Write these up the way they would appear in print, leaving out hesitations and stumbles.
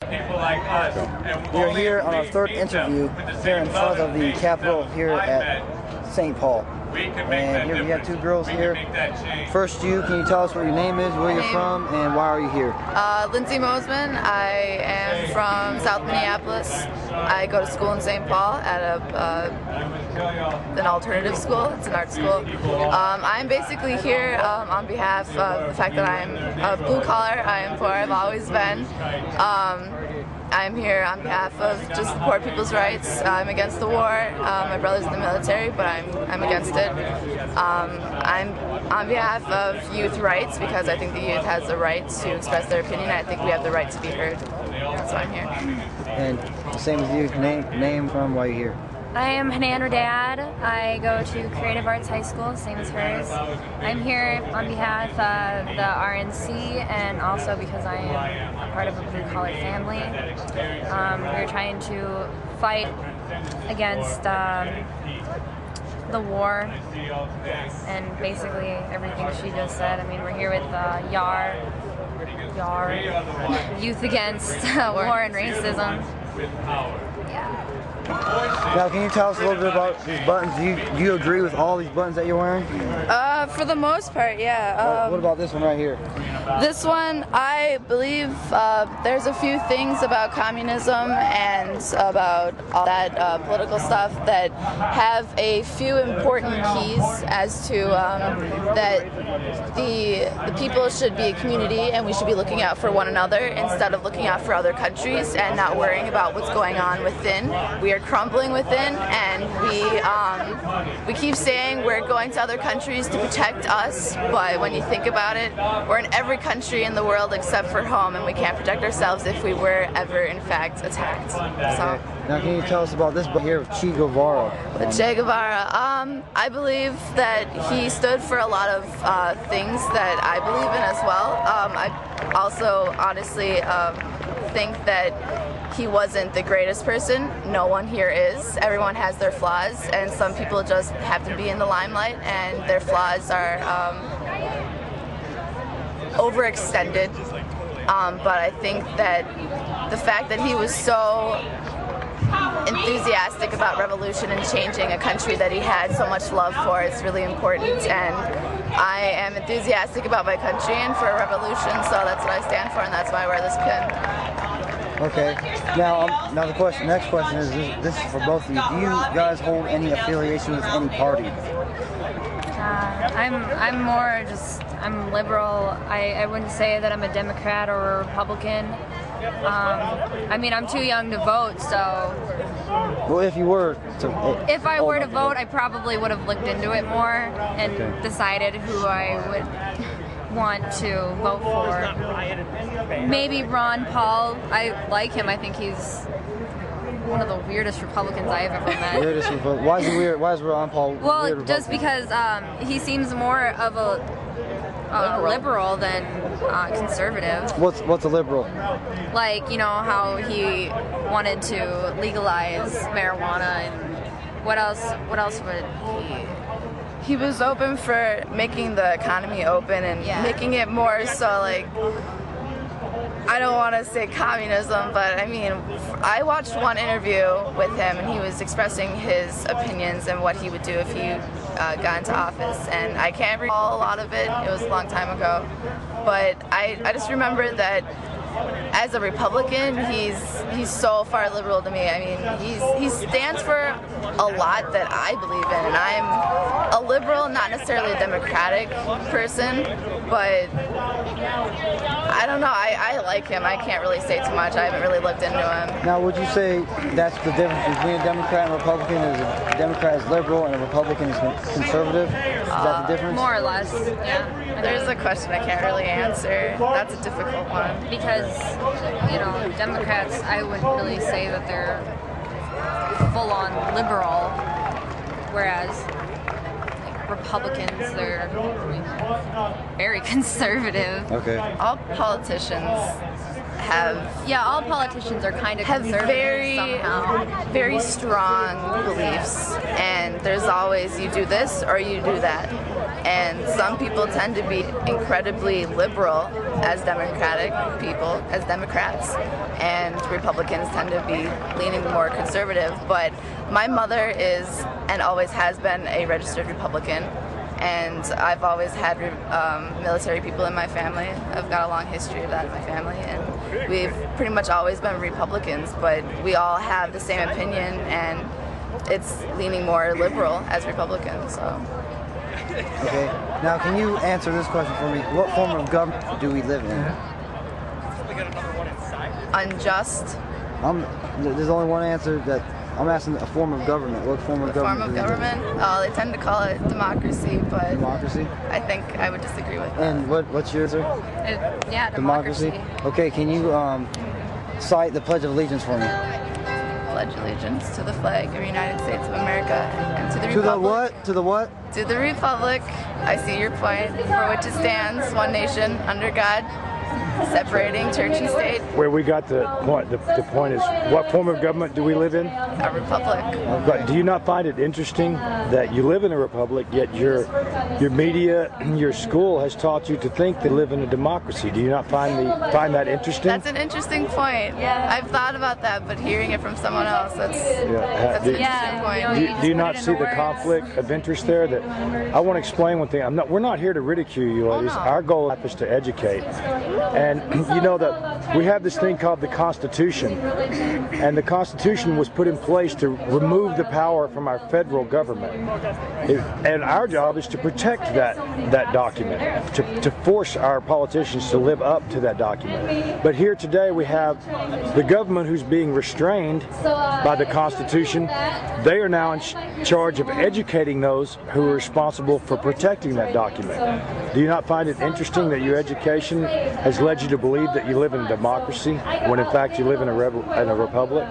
people like us. And We are here on our third interview here in front of the Capitol here at St. Paul. And here we have two girls here. First, can you tell us what your name is, where you're from, and why are you here? Lindsay Mosman. I am from South Minneapolis. I go to school in St. Paul at an alternative school. It's an art school. I'm basically here on behalf of the fact that I'm a blue collar. I am poor. I've always been. I'm here on behalf of just the poor people's rights. I'm against the war. My brother's in the military, but I'm against it. I'm on behalf of youth rights because I think the youth has the right to express their opinion. I think we have the right to be heard. That's why I'm here. And same as you, name from why you're here. I am Hanan Radad. I go to Creative Arts High School, same as hers. I'm here on behalf of the RNC and also because I am a part of a blue-collar family. We're trying to fight against the war and basically everything she just said. I mean, we're here with YAR, Youth Against War and Racism. Yeah. Now, can you tell us a little bit about these buttons? Do you agree with all these buttons that you're wearing? For the most part, yeah. What about this one right here? This one, I believe there's a few things about communism and about all that political stuff that have a few important keys as to that the people should be a community and we should be looking out for one another instead of looking out for other countries and not worrying about what's going on within. We are crumbling within, and we keep saying we're going to other countries to protect us, but when you think about it, we're in every country in the world except for home, and we can't protect ourselves if we were ever in fact attacked. So. Now can you tell us about this book here with Che Guevara? Che Guevara, I believe that he stood for a lot of things that I believe in as well. I also honestly think that he wasn't the greatest person. No one here is. Everyone has their flaws, and some people just have to be in the limelight, and their flaws are overextended. But I think that the fact that he was so enthusiastic about revolution and changing a country that he had so much love for is really important, and I am enthusiastic about my country and for a revolution, so that's what I stand for, and that's why I wear this pin. Okay. Now the next question is this is for both of you. Do you guys hold any affiliation with any party? I'm liberal. I wouldn't say that I'm a Democrat or a Republican. I mean, I'm too young to vote, so. Well, if you were to. If I were to vote, I probably would have looked into it more and decided who I would want to vote for. Maybe Ron Paul. I like him. I think he's one of the weirdest Republicans I've ever met. Weirdest Republican. Why is he weird? Why is Ron Paul weird? Well, just because he seems more of a liberal than conservative. What's a liberal? Like, you know how he wanted to legalize marijuana and what else would he? He was open for making the economy open and making it more so, like, I don't want to say communism, but I mean, I watched one interview with him and he was expressing his opinions and what he would do if he got into office, and I can't recall a lot of it. It was a long time ago, but I just remember that as a Republican, he's so far liberal to me. I mean, he stands for a lot that I believe in, and I'm a liberal, not necessarily a democratic person, but I don't know. I like him. I can't really say too much. I haven't really looked into him. Now, would you say that's the difference between a Democrat and a Republican? Is a Democrat is liberal and a Republican is conservative? Is that the difference? More or less, yeah. There's a question I can't really answer. That's a difficult one. Because, you know, Democrats, I wouldn't really say that they're full-on liberal, whereas Republicans, they're very conservative. Okay. All politicians all politicians are kind of have conservative somehow. very strong beliefs, and there's always you do this or you do that. And some people tend to be incredibly liberal as Democratic people, as Democrats, and Republicans tend to be leaning more conservative. But my mother is and always has been a registered Republican, and I've always had military people in my family. I've got a long history of that in my family, and we've pretty much always been Republicans, but we all have the same opinion, and it's leaning more liberal as Republicans. So. Okay. Now, can you answer this question for me? What form of government do we live in? Unjust. There's only one answer that I'm asking. A form of government. What form of government? Form of government? Oh, they tend to call it democracy, but democracy. I think I would disagree with that. And what's your answer? Yeah, democracy. Okay. Can you cite the Pledge of Allegiance for me? Pledge allegiance to the flag of the United States of America and to the republic. To the what? To the what? To the republic. I see your point. For which it stands, one nation, under God, separating church and state. Where we got the point. The point is, what form of government do we live in? A republic. But do you not find it interesting that you live in a republic, yet your media, your school has taught you to think they live in a democracy? Do you not find that interesting? That's an interesting point. Yeah. I've thought about that, but hearing it from someone else, that's an interesting point. Do you not see the conflict of interest there? That I want to explain one thing. We're not here to ridicule you, ladies. No. Our goal is to educate. And you know that we have this thing called the Constitution, and the Constitution was put in place to remove the power from our federal government. And our job is to protect that document, to force our politicians to live up to that document. But here today we have the government who's being restrained by the Constitution. They are now in charge of educating those who are responsible for protecting that document. Do you not find it interesting that your education has led you to believe that you live in a democracy when in fact you live in a republic?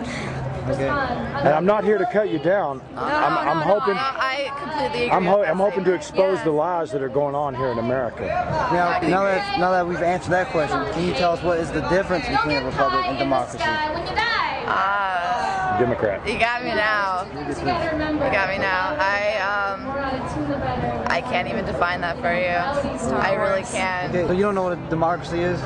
Okay. And I'm not here to cut you down. I'm hoping. I completely agree. I'm hoping to expose the lies that are going on here in America. Now that we've answered that question, can you tell us what is the difference between a republic and democracy? Democrat. You got me now. You got me now. I can't even define that for you. I really can't. Okay, so you don't know what a democracy is?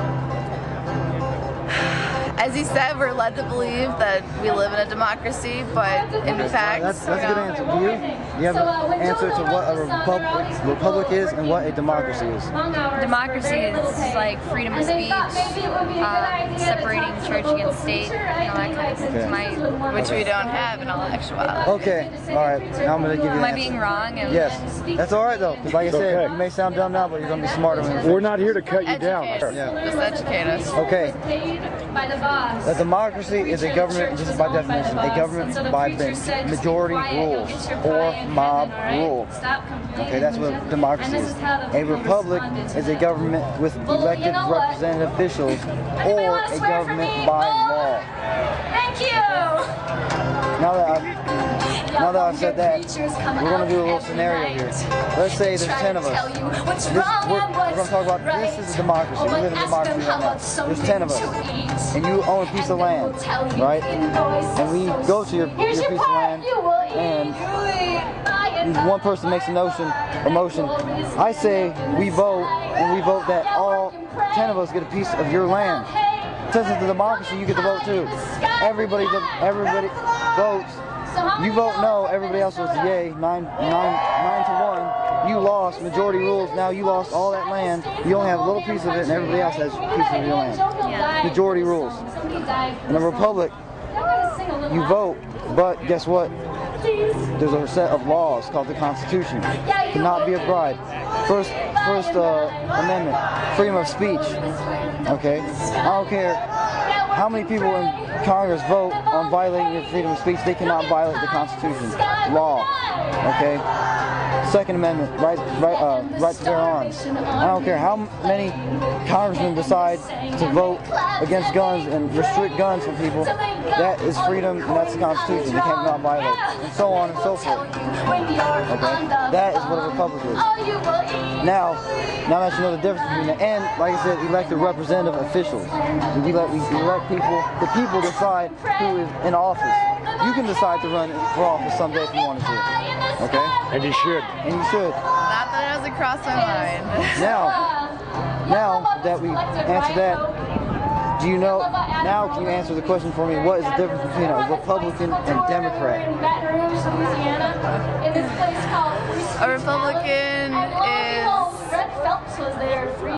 As you said, we're led to believe that we live in a democracy, but in fact, that's a good answer. Do you have an answer to what a republic is and what a democracy is? Democracy is like freedom of speech, separating church against state, and all that kind of stuff. Which we don't have in all actuality. Okay, all right. Now I'm going to give you an answer. Am I being wrong? Yes. That's all right, though. Because like I said, you may sound dumb now, but you're going to be smarter when you We're not here to cut you down. Just educate us. Okay. A democracy is a government, just by definition, a government by majority rule or mob rule. Okay, that's what democracy is. A republic is a government with elected representative officials or a government by law. Thank you! Now that I've said that, we're going to do a little scenario here. Let's say there's 10 of us. We're going to talk about this is a democracy. We live in a democracy right now. There's 10 of us. And you own a piece of land, right? And we go to your piece of land, and one person makes a motion. I say we vote, and we vote that all 10 of us get a piece of your land. Since it's a democracy, you get to vote too. Everybody votes. You vote no, everybody else votes yay. 9 to 1. You lost. Majority rules. Now you lost all that land. You only have a little piece of it, and everybody else has a piece of your land. Majority rules. In a republic, you vote, but guess what? There's a set of laws called the Constitution. Cannot be a bribe. First Amendment, freedom of speech. Okay, I don't care how many people in Congress vote on violating your freedom of speech? They cannot violate the Constitution, law. Okay. Second Amendment, right to bear arms. I don't care how many congressmen decide to vote against guns and restrict guns from people. That is freedom, and that's the Constitution. They cannot violate, and so on and so forth. Okay, that is what a republic is. Now that you know the difference between the and, like I said, elected representative officials. We elect people. The people decide who is in office. You can decide to run for office someday if you wanted to. Okay? And you should. And you should. Not that it hasn't crossed my mind. Now that we answered that, do you know, now can you answer the question for me, what is the difference between a Republican and Democrat? A Republican is